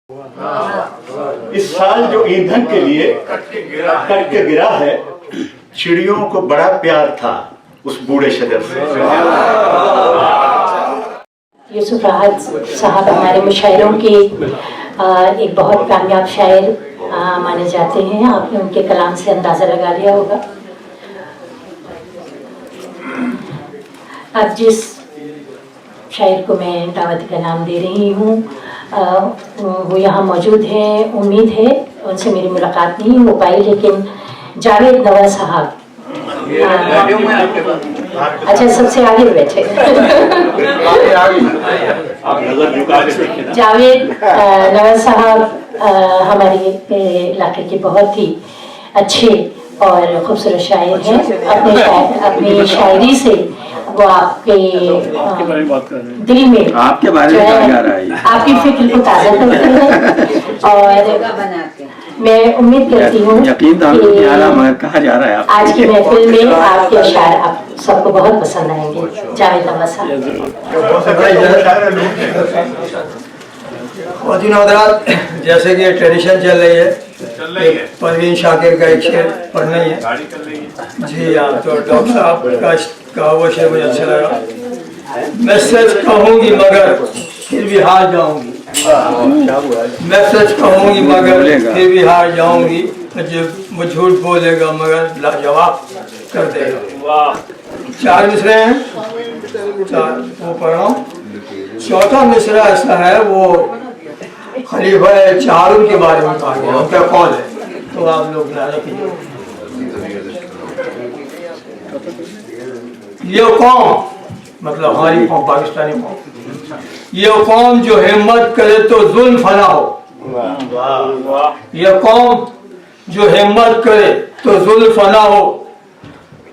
اس سال جو ایندھن کے لیے کٹ کے گرا ہے، چڑیوں کو بڑا پیار تھا اس بوڑھے شجر سے۔ یوسف راحت صاحب ہمارے مشاعروں کے ایک بہت کامیاب شاعر مانے جاتے ہیں۔ آپ نے ان کے کلام سے اندازہ لگا لیا ہوگا۔ اب جس شاعر کو میں دعوت کا نام دے رہی ہوں وہ یہاں موجود ہیں، امید ہے ان سے میری ملاقات نہیں ہو پائی، لیکن جاوید نوا صاحب، اچھا سب سے آگے بیٹھے جاوید نوا صاحب ہمارے علاقے کے بہت ہی اچھے اور خوبصورت شاعر ہیں۔ اپنی شاعری سے وہ آپ کے دل میں آپ کے بارے میں آپ کی فکر کو تازہ کرتے ہیں، اور میں امید کرتی ہوں کہ آج کی محفل میں آپ کے اشعار آپ سب کو بہت پسند آئیں گے۔ جاوید نوا صاحب۔ خواتین حضرات، جیسے کہ ٹریڈیشن چل رہی ہے، پروین شاکر کا ایک شعر پڑھنا ہی ہے۔ جی ہاں، تو ڈاکٹر صاحب کا وہ شعر مجھے اچھا لگا۔ میں سچ کہوں گی مگر پھر بھی ہار جاؤں گی، میں سچ کہوں گی مگر پھر بھی ہار جاؤں گی، وہ جھوٹ بولے گا مگر لاجواب کر دے گا۔ 4 مصرے ہیں، وہ پڑھ رہا ہوں۔ چوتھا مصرع ایسا ہے، وہ خلیفہ چہارم کے بارے میں کہا گیا، ان کا قول ہے، تو آپ لوگ نظر کیجیے۔ یہ قوم، مطلب ہماری قوم، پاکستانی قوم، یہ قوم جو ہمت کرے تو ظلم فنا ہو، یہ قوم جو ہمت کرے تو ظلم فنا ہو۔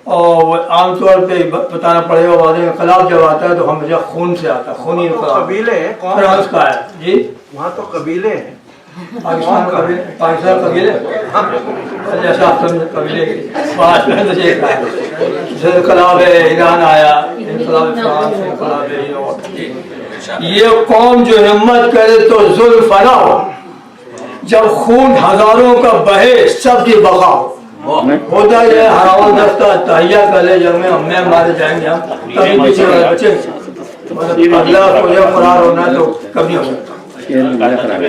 اور عام طور پہ بتانا پڑے گا، واضح انقلاب جب آتا ہے تو ہمیشہ خون سے آتا ہے، خونی انقلاب۔ قبیلے ہیں، فرانس کا ہے جی، وہاں تو قبیلے ہیں، پاکستان قبیلے، جیسا آپ سمجھے قبیلے بات میں تو یہ کہا ہے، انقلاب ایران آیا، انقلاب فرانس، انقلاب یہ قوم جو ہمت کرے تو ظلم فنا ہو، جب خون ہزاروں کا بہے سب کی بقا ہو۔ ہوتا یہ ہراول دستہ تہیہ کر لے، جب میں مارے جائیں گے ہم، کبھی پیچھے والے بچے اگلا کو جب قرار ہونا تو کبھی ہو سکتا۔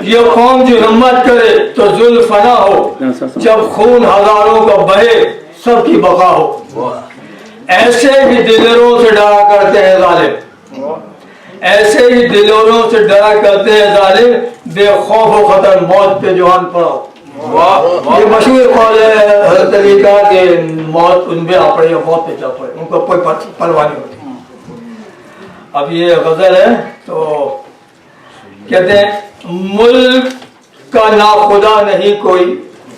یہ قوم جو ہمت کرے تو ظلم فنا ہو، جب خون ہزاروں کا بہے سب کی بقا ہو۔ ایسے ہی دلیروں سے ڈرا کرتے ہیں ظالم، ایسے ہی دلیروں سے ڈرا کرتے ہیں ظالم، بے خوف و خطر موت پہ جوان پڑو۔ یہ مشہور قول ہے حضرت علی کا کہ موت ان پہ آ پڑے یا موت پہ جا پڑے، ان کو کوئی پرواہ نہیں ہوتی۔ اب یہ غزل ہے تو کہتے ہیں، ملک کا ناخدا نہیں کوئی،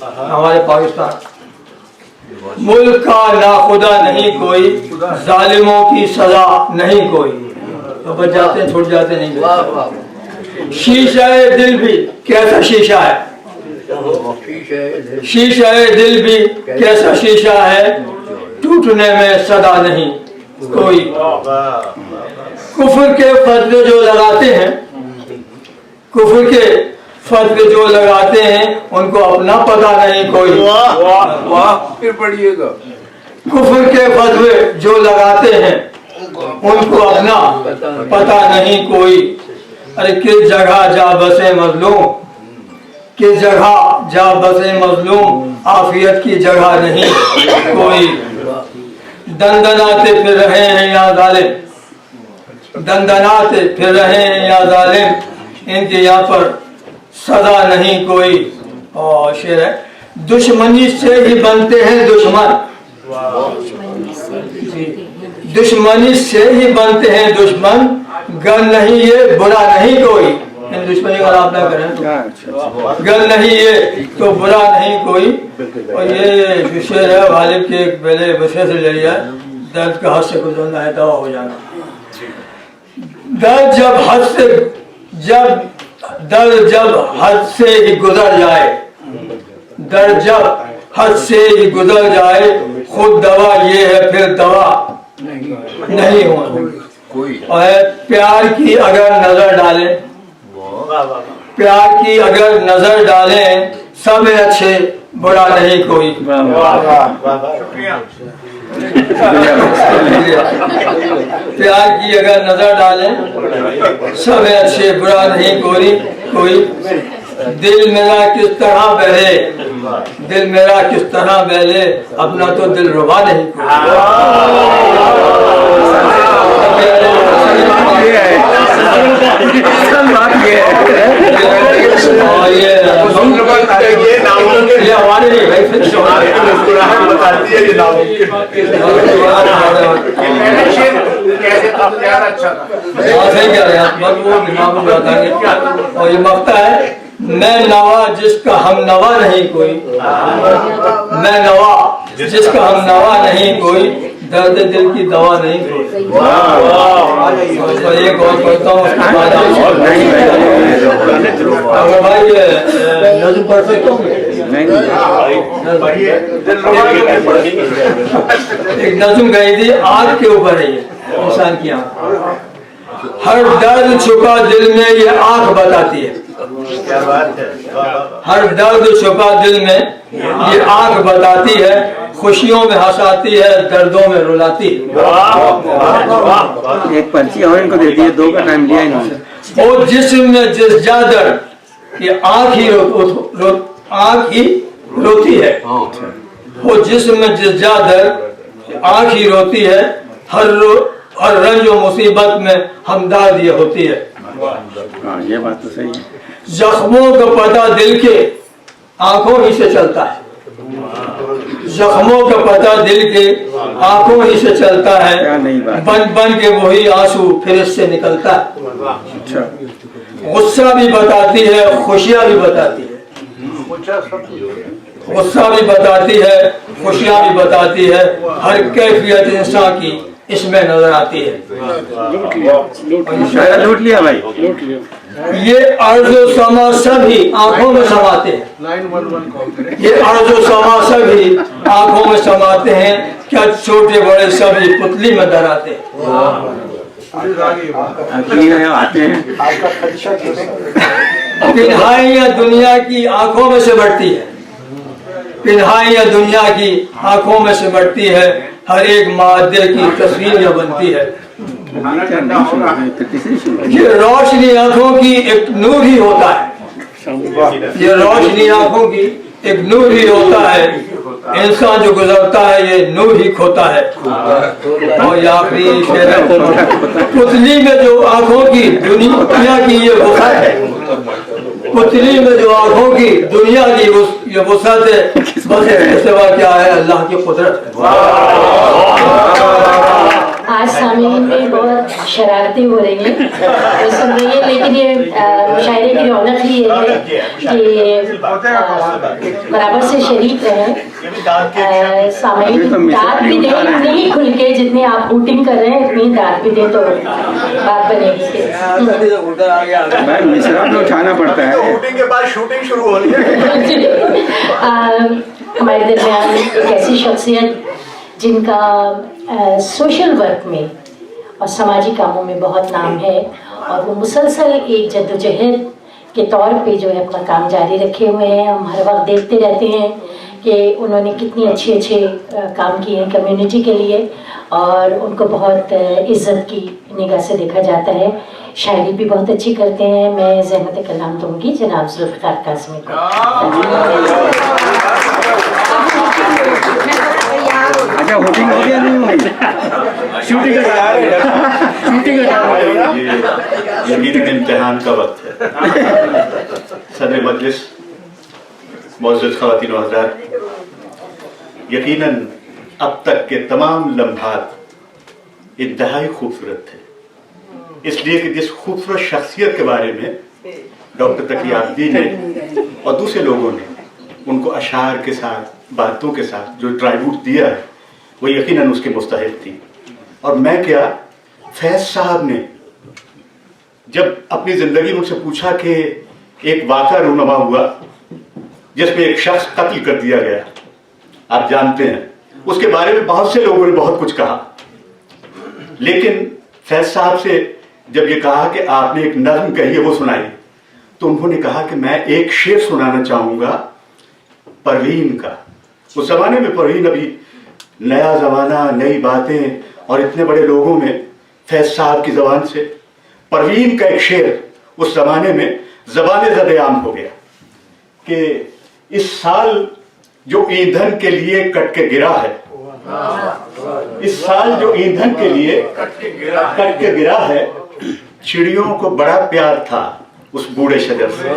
ہمارے پاکستان، ملک کا ناخدا نہیں کوئی، ظالموں کی سزا نہیں کوئی۔ تو بچ جاتے ہیں، چھوٹ جاتے نہیں۔ شیشہ دل بھی کیسا شیشہ ہے، شیشہ دل بھی کیسا شیشہ ہے، ٹوٹنے میں صدا نہیں کوئی۔ کفر کے فتوے جو لگاتے ہیں، کفر کے فتوے جو لگاتے ہیں، ان کو اپنا پتہ نہیں کوئی۔ پھر پڑھیے گا۔ کفر کے فتوے جو لگاتے ہیں، ان کو اپنا پتہ نہیں کوئی۔ ارے کس جگہ جا بسے مظلوم، کس جگہ جا بسے مظلوم، عافیت کی جگہ نہیں کوئی۔ دندناتے پھر رہے ہیں یا ظالم، دندناتے پھر رہے ہیں یا ظالم، ان کے یہاں پر سزا نہیں کوئی۔ اور شعر ہے، دشمنی سے ہی بنتے ہیں دشمن، دشمنی سے ہی بنتے ہیں دشمن، گر نہیں یہ برا نہیں کوئی۔ دشمنی کا آپ نہ کریں، گر نہیں یہ تو برا نہیں کوئی۔ اور یہ جو شعر ہے غالب کے ایک پہلے بچے سے لے لیا، درد کا حد سے گزرنا ہے دوا ہو جانا۔ درد جب حد سے، درد جب حد سے ہی گزر جائے، درد جب حد سے ہی گزر جائے، خود دوا یہ ہے پھر دوا نہیں ہونا۔ اور پیار کی اگر نظر ڈالے، प्यार की अगर नजर डालें सब अच्छे बुरा नहीं कोई। प्यार की अगर नजर डालें सब अच्छे बुरा नहीं कोई कोई। दिल मेरा किस तरह बहले, दिल मेरा किस तरह बहले, अपना तो दिल रुबा नहीं ये हमारे लिए भाई मुस्कुराहट बताती है ये नामुमकिन कैसे था प्यार अच्छा था। सही कह रहे हैं बस वो दिमाग में बताएंगे। और ये मक्ता है, मैं नवा जिसका हम नवा नहीं कोई, मैं नवा जिसका हम नवा नहीं कोई, दर्द दिल की दवा नहीं कोई। तो एक और पढ़ता हूँ उसके बाद अगर भाई नज़्म पढ़ सकता हूँ। एक नज़्म गई थी आग के ऊपर है, ये इंसान की आँख। हर दर्द छुपा दिल में ये आँख बताती है, हर दर्द छुपा दिल में ये आँख बताती है, खुशियों में हंसाती है दर्दों में रुलाती है। एक पर्ची और इनको दे दिए, 2 का टाइम लिया इन्होंने। वो जिस्म में जिस जादर ये आँख ही रोती है, वो जिस्म में जिस जादर आँख ही रोती है, हर रंज और मुसीबत में हमदर्द ये होती है। हाँ ये बात तो सही है। जख्मों का पता दिल के आंखों ही से चलता है, जख्मों का पता दिल के आंखों ही से चलता है, बन बन के वही आंसू फिर इससे निकलता है। अच्छा गुस्सा भी बताती है खुशियाँ भी बताती है, गुस्सा भी बताती है खुशियाँ भी बताती है, हर कैफियत इंसान की इसमें नजर आती है। लूट लिया भाई, लूट लिया। ये अर्ज़ो समा सभी आंखों में समाते हैं, ये अर्ज़ो समा सभी आंखों में समाते हैं, क्या छोटे बड़े सभी पुतली में डराते हैं। आते हैं पिन्हाइयाँ दुनिया की आंखों में से बढ़ती है, पिन्हाइयाँ दुनिया की आंखों में से बढ़ती है, हर एक मादे की तस्वीर यह बनती है। ये रोशनी आंखों की एक नूर ही होता है, ये रोशनी आंखों की एक नूर ही होता है, इंसान जो गुजरता है ये नूर ही खोता है। और ये आखिरी शेर है, पुतली में जो आंखों की दुनिया की ये वसअत है, पुतली में जो आंखों की दुनिया की ये वसअत है, बस इसके सिवा क्या है अल्लाह की कुदरत है। आज सामने में बहुत शरारतें हो रही हैं, तो सुन रही है, लेकिन ये मुशायरे की रौनक ही ये है कि बराबर से शरीक रहे। सामने दाद भी दें, इतनी ही खुल के जितने आप हूटिंग कर रहे हैं इतनी दाद भी दें तो बात बनेगी। मिश्रा तो उठाना पड़ता है। शूटिंग के बाद शूटिंग शुरू हो रही है। हमारे दरमियान एक ऐसी शख्सियत जिनका सोशल वर्क में और समाजी कामों में बहुत नाम है, और वो मुसलसल एक जद्दोजहद के तौर पे जो है अपना काम जारी रखे हुए हैं। हम हर वक्त देखते रहते हैं कि उन्होंने कितनी अच्छे काम किए हैं कम्युनिटी के लिए, और उनको बहुत इज़्ज़त की निगाह से देखा जाता है। शायरी भी बहुत अच्छी करते हैं। मैं ज़हमत कलाम दूंगी जनाब जुल्फ़िकार काज़मी को। अच्छा होटिंग हो गया नहीं हुई, शूटिंग यकीनन इम्तिहान का वक्त है। सदर मजलिस, मौजूद ख़वातीन व हज़रात, यकीनन अब तक के तमाम लम्हात इंतहाई खूबसूरत थे, इसलिए कि जिस खूबसूरत शख्सियत के बारे में डॉक्टर तकियाउद्दीन ने और दूसरे लोगों ने उनको अशार के साथ, बातों के साथ जो ट्राइब्यूट दिया है, वो यकीनन उसके मुस्तहिक़ थी। और मैं क्या, फैज़ साहब ने जब अपनी ज़िंदगी में उनसे पूछा कि एक वाक़ा रूनुमा हुआ जिसमें एक शख्स कत्ल कर दिया गया, आप जानते हैं, उसके बारे में बहुत से लोगों ने बहुत कुछ कहा, लेकिन फैज़ साहब से जब ये कहा कि आपने एक नज़्म कही है वो सुनाई, तो उन्होंने कहा कि मैं एक शेर सुनाना चाहूंगा परवीन का। उस जमाने में परवीन अभी नया जमाना, नई बातें, और इतने बड़े लोगों में फैज साहब की जबान से परवीन का एक शेर उस जमाने में जबान ज़द-ए-आम हो गया कि इस साल जो ईंधन के लिए कट के गिरा है, इस साल जो ईंधन के लिए कट के गिरा है, चिड़ियों को बड़ा प्यार था उस बूढ़े शजर से।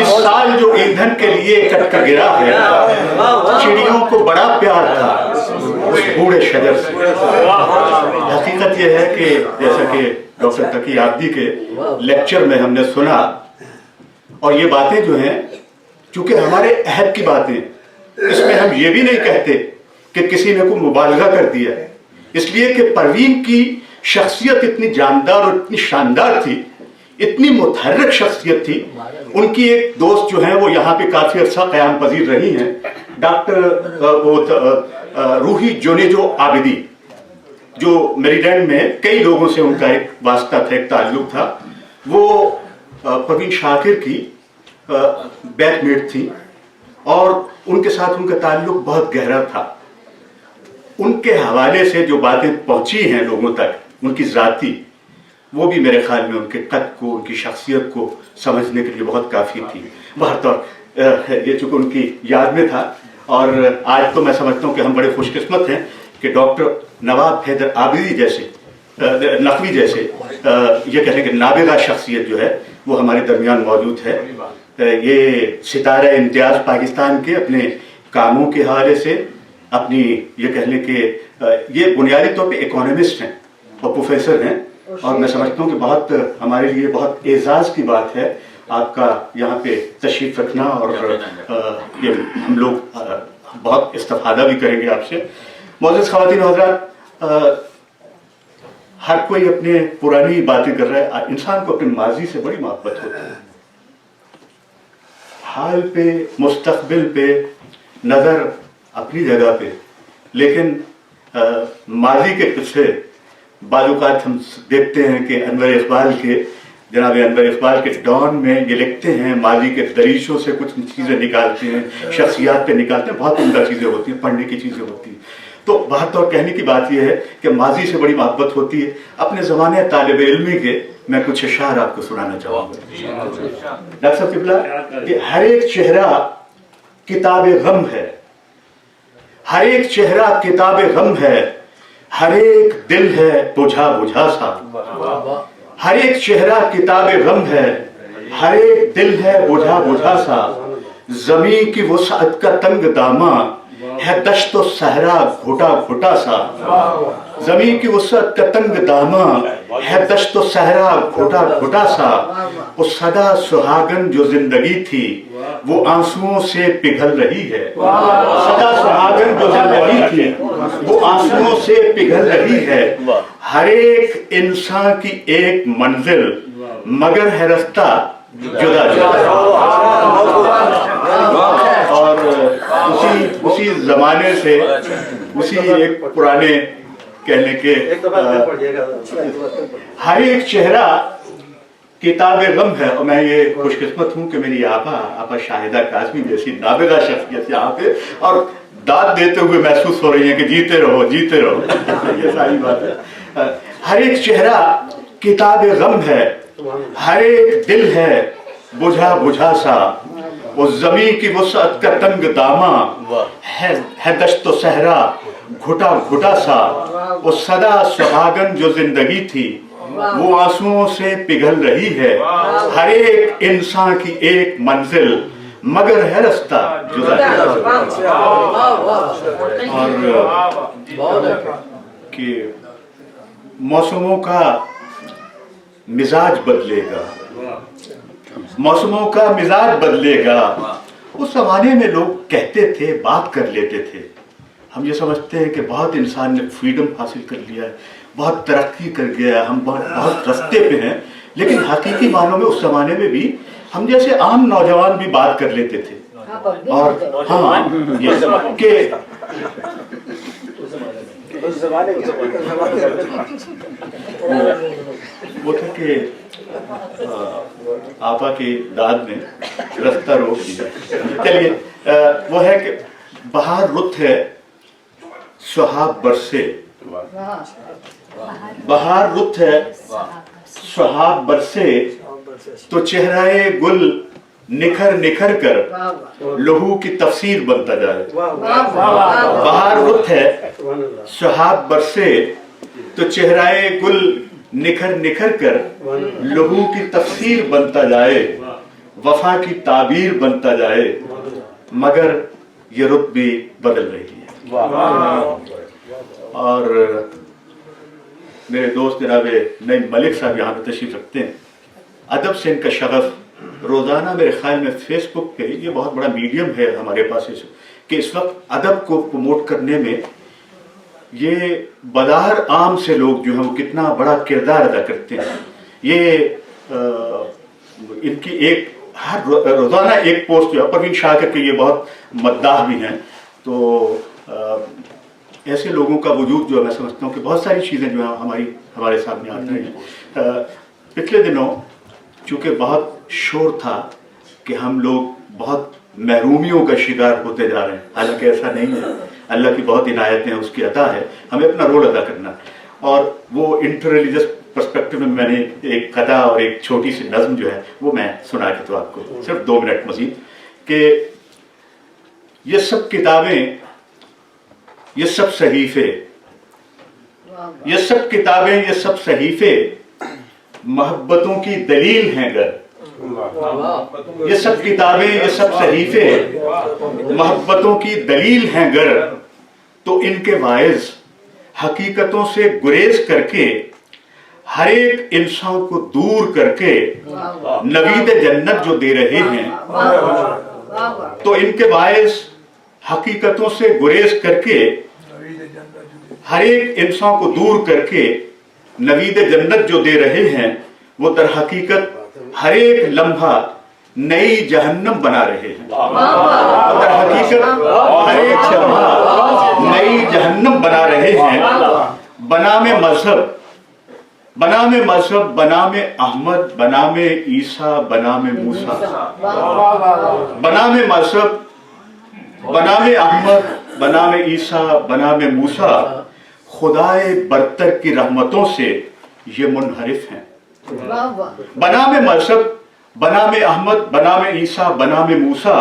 इस साल जो ईंधन के लिए कट कर गिरा है, चिड़ियों को बड़ा प्यार था उस बूढ़े शजर से। हकीकत यह है कि जैसा कि डॉक्टर तकी आब्दी के लेक्चर में हमने सुना, और ये बातें जो हैं चूंकि हमारे अहद की बातें, इसमें हम ये भी नहीं कहते कि किसी ने कोई मुबालगा कर दिया, इसलिए कि परवीन की शख्सियत इतनी जानदार और इतनी शानदार थी, इतनी मुतहर्रिक शख्सियत थी। उनकी एक दोस्त जो है वो यहाँ पे काफी अर्सा क़याम पजीर रही हैं, डॉक्टर रूही जोनेजो आबिदी, जो मेरीलैंड में कई लोगों से उनका एक वास्ता था, एक ताल्लुक था। वो परवीन शाकिर की बैचमेट थी और उनके साथ उनका ताल्लुक बहुत गहरा था। उनके हवाले से जो बातें पहुंची हैं लोगों तक, उनकी जाती, वो भी मेरे ख्याल में उनके कद को, उनकी शख्सियत को समझने के लिए बहुत काफ़ी थी। बहरतौर ये चूँकि उनकी याद में था, और आज तो मैं समझता हूँ कि हम बड़े खुशकिस्मत हैं कि डॉक्टर नवाब हैदर आबिदी जैसे, नकवी जैसे, ये कह लें कि नाबिगा शख्सियत जो है वो हमारे दरमियान मौजूद है। ये सितारा इम्तियाज़ पाकिस्तान के अपने कामों के हवाले से, अपनी ये कह लें कि ये बुनियादी तौर पे इकोनॉमिस्ट हैं और प्रोफेसर हैं, और मैं समझता हूँ कि बहुत हमारे लिए बहुत एजाज़ की बात है आपका यहाँ पे तशरीफ़ रखना, और ये हम लोग बहुत इस्तिफ़ादा भी करेंगे आपसे। मोअज़्ज़िज़ ख़वातीन और हज़रात, हर कोई अपने पुरानी बातें कर रहा है। इंसान को अपने माजी से बड़ी मोहब्बत होती है, हाल पे, मुस्तक़बिल पे नज़र अपनी जगह पे, लेकिन माजी के पीछे बाज़-औक़ात हम देखते हैं कि अनवर इक़बाल के, जनाब अनवर इक़बाल के डॉन में ये लिखते हैं, माजी के दरीचों से कुछ चीज़ें निकालते हैं, शख्सियात पे निकालते हैं, बहुत उम्दा चीज़ें होती हैं, पढ़ने की चीज़ें होती हैं। तो बात और कहने की बात यह है कि माजी से बड़ी मोहब्बत होती है। अपने ज़माने तालिब इल्मी के मैं कुछ अशार आपको सुनाना चाहूँगा। डॉक्टर साहब किबला, कि हर एक चेहरा किताब गम है, हर एक चेहरा किताब गम है, हर एक दिल है बुझा बुझा सा। हर एक चेहरा किताब गम है, हर एक दिल है बुझा बुझा सा। ज़मीं की वुसअत का तंग दामा है दश्तो सहरा घुटा घुटा सा। ज़मीं की वुसअत का तंग दामा है दश्तो सहरा घुटा घुटा सा। वो सदा सुहागन जो जिंदगी थी वो आंसुओं से पिघल रही है। सदा सुहागन जो जिंदगी थी वो आंसुओं से पिघल रही है। हर एक इंसान की एक मंजिल मगर है रास्ता जुदा जुदा। और उसी जमाने से, उसी एक पुराने कहने के, हर एक चेहरा किताब गम है। और मैं ये खुशकिस्मत हूँ कि मेरी आपा शाहिदा काज़मी जैसी नाबिगा शख्सियत यहाँ पे और दाद देते हुए महसूस हो रही है कि जीते रहो जीते रहो। ये सारी बात है। हर एक चेहरा किताब गम है, हर एक दिल है बुझा बुझा सा। वो ज़मीं की वुसअत का तंग दामा है दश्तो सहरा घुटा घुटा सा। वो सदा सुहागन जो जिंदगी थी वो आंसुओं से पिघल रही है। हर एक इंसान की एक मंजिल मगर है रास्ता जुदा जुदा। और कि मौसमों का मिजाज बदलेगा, मौसमों का मिजाज बदलेगा। उस जमाने में लोग कहते थे, बात कर लेते थे। हम ये समझते हैं कि बहुत इंसान ने फ्रीडम हासिल कर लिया है, बहुत तरक्की कर गया, हम बहुत रास्ते पे हैं। लेकिन हकीकी मानों में उस जमाने में भी हम जैसे आम नौजवान भी बात कर लेते थे। और हाँ, ये कि वो था कि आपा की दाद ने रास्ता रोक दिया। चलिए वो है कि बाहर रुत है सुहाग बरसे, बाहर रुत है सुहाग बरसे, तो चेहराए गुल निखर निखर कर लहू की तफसीर बनता जाए। बाहर रुत है सुहाग बरसे, तो चेहराए गुल निखर निखर कर लहू की तफसीर बनता जाए, वफा की ताबीर बनता जाए, मगर ये रुत भी बदल रही है। और मेरे दोस्त जनाबे नईम मलिक साहब यहाँ पे तशरीफ रखते हैं। अदब से इनका शगफ रोज़ाना मेरे ख्याल में फेसबुक पे, ये बहुत बड़ा मीडियम है हमारे पास कि इस वक्त अदब को प्रमोट करने में ये बज़ाहिर आम से लोग जो हैं वो कितना बड़ा किरदार अदा करते हैं। ये इनकी एक हर रोज़ाना एक पोस्ट जो है, परवीन शाकिर के ये बहुत मद्दाह भी हैं, तो ऐसे लोगों का वजूद जो है मैं समझता हूँ कि बहुत सारी चीज़ें जो है हमारे सामने आती हैं। पिछले दिनों चूँकि बहुत शोर था कि हम लोग बहुत महरूमियों का शिकार होते जा रहे हैं, हालांकि ऐसा नहीं है, अल्लाह की बहुत इनायतें हैं, उसकी अता है, हमें अपना रोल अदा करना। और वो इंटर रिलीजियस पर्सपेक्टिव में मैंने एक कथा और एक छोटी सी नज़्म जो है वो मैं सुना के तो आपको सिर्फ 2 मिनट मजीद कि ये सब किताबें, ये सब सहीफे, ये सब किताबें, ये सब सहीफे मोहब्बतों की दलील हैं गर। ये सब किताबें, ये सब सहीफे मोहब्बतों की दलील हैं गर, तो इनके वाइज हकीकतों से गुरेज करके हर एक इंसान को दूर करके नवीद जन्नत जो दे रहे हैं, तो इनके वाइज हकीकतों से गुरेज करके हर एक इंसान को दूर करके नवीद जन्नत जो दे रहे हैं, वो दर हकीकत हर एक लम्हा नई जहन्नम बना रहे हैं। दर हकीकत हर एक लम्हा नई जहन्नम बना रहे हैं। बनामे मजहब, बनामे मजहब, बनामे अहमद, बनामे ईसा, बनामे मूसा, बनामे मजहब, बनामे अहमद, बनामे ईसा, बनामे मूसा, खुदाए बरतर की रहमतों से ये मुनहरिफ हैं। बनामे मजहब, बनामे अहमद, बनामे ईसा, बनामे मूसा,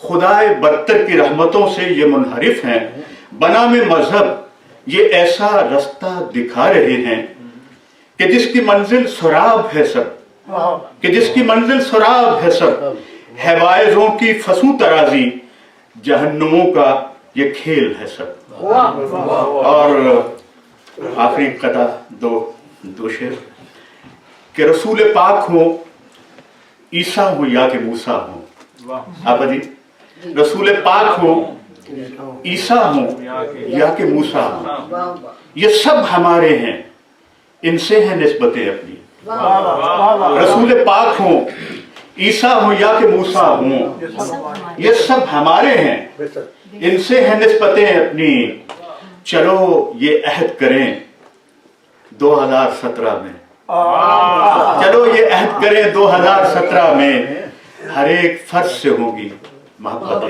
खुदाए बरतर की रहमतों से ये मुनहरिफ हैं। बनामे मजहब ये ऐसा रास्ता दिखा रहे हैं कि जिसकी मंजिल सुराब है सब, कि जिसकी मंजिल सुराब है सब, हवाइजों की फसू तराजी, जहन्नुमों का ये खेल है सब। और आखिरी कथा दो शेर कि रसूल पाक हो, ईसा हो या कि मूसा हो। आपा जी, रसूल पाक हो, ईसा हो या कि मूसा हो, ये सब हमारे हैं, इनसे हैं निस्बतें अपनी। रसूल पाक हो, ईसा हो या कि मूसा हो, ये सब हमारे हैं, इनसे हैं निस्बतें अपनी। चलो ये अहद करें 2017 में, चलो ये अहद करें 2017 में, हर एक फर्ज से होगी मोहब्बत।